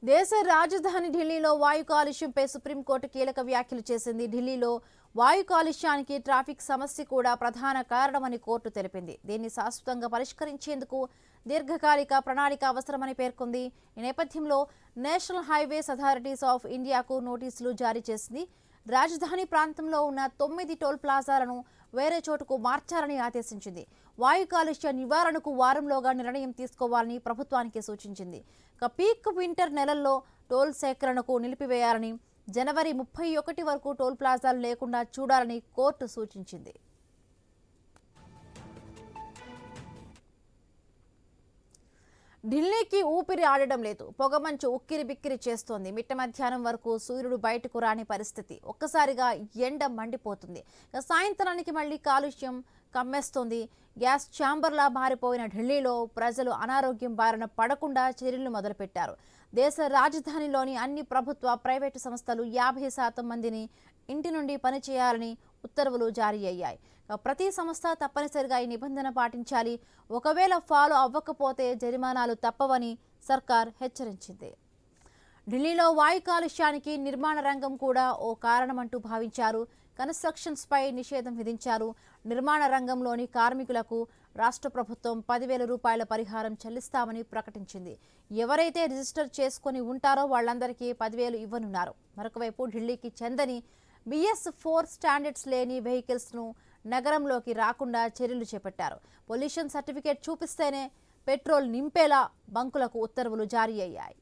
దేశ రాజధాని ఢిల్లీలో వాయు కాలుష్యంపై సుప్రీంకోర్టు కీలక వ్యాఖ్యలు చేసింది. ఢిల్లీలో వాయు కాలుష్యానికి ట్రాఫిక్ సమస్య కూడా ప్రధాన కారణమని కోర్టు తెలిపింది. దీన్ని శాశ్వతంగా పరిష్కరించేందుకు దీర్ఘకాలిక ప్రణాళిక అవసరమని పేర్కొంది. ఈ నేపథ్యంలో నేషనల్ హైవేస్ అథారిటీస్ ఆఫ్ ఇండియాకు నోటీసులు జారీ చేసింది. రాజధాని ప్రాంతంలో ఉన్న 9 టోల్ ప్లాజాలను వేరే చోటుకు మార్చాలని ఆదేశించింది. వాయు కాలుష్య నివారణకు వారంలోగా నిర్ణయం తీసుకోవాలని ప్రభుత్వానికి సూచించింది. పీక్ వింటర్ నెలల్లో టోల్ సేకరణకు నిలిపివేయాలని, జనవరి 31 వరకు టోల్ ప్లాజాలు లేకుండా చూడాలని కోర్టు సూచించింది. ఢిల్లీకి ఊపిరి ఆడడం లేదు. పొగమంచు ఉక్కిరి బిక్కిరి చేస్తోంది. మిట్ట మధ్యాహ్నం వరకు సూర్యుడు బయటకు రాని పరిస్థితి. ఒక్కసారిగా ఎండ మండిపోతుంది. సాయంత్రానికి మళ్లీ కాలుష్యం కమ్మేస్తోంది. గ్యాస్ ఛాంబర్లా మారిపోయిన ఢిల్లీలో ప్రజలు అనారోగ్యం బారిన పడకుండా చర్యలు మొదలుపెట్టారు. దేశ రాజధానిలోని అన్ని ప్రభుత్వ, ప్రైవేటు సంస్థలు 50% మందిని ఇంటి నుండి పనిచేయాలని ఉత్తర్వులు జారీ అయ్యాయి. ప్రతి సంస్థ తప్పనిసరిగా ఈ నిబంధన పాటించాలి. ఒకవేళ ఫాలో అవ్వకపోతే జరిమానాలు తప్పవని సర్కార్ హెచ్చరించింది. ఢిల్లీలో వాయు కాలుష్యానికి నిర్మాణ రంగం కూడా ఓ కారణమంటూ భావించారు. కన్స్ట్రక్షన్స్ పై నిషేధం విధించారు. నిర్మాణ రంగంలోని కార్మికులకు రాష్ట్ర ప్రభుత్వం 10,000 రూపాయల పరిహారం చెల్లిస్తామని ప్రకటించింది. ఎవరైతే రిజిస్టర్ చేసుకుని ఉంటారో వాళ్లందరికీ 10,000 ఇవ్వనున్నారు. మరొకవైపు ఢిల్లీకి చెందని BS4 స్టాండర్డ్స్ లేని వెహికల్స్ను నగరంలోకి రాకుండా చర్యలు చేపట్టారు. పొల్యూషన్ సర్టిఫికేట్ చూపిస్తేనే పెట్రోల్ నింపేలా బంకులకు ఉత్తర్వులు జారీ అయ్యాయి.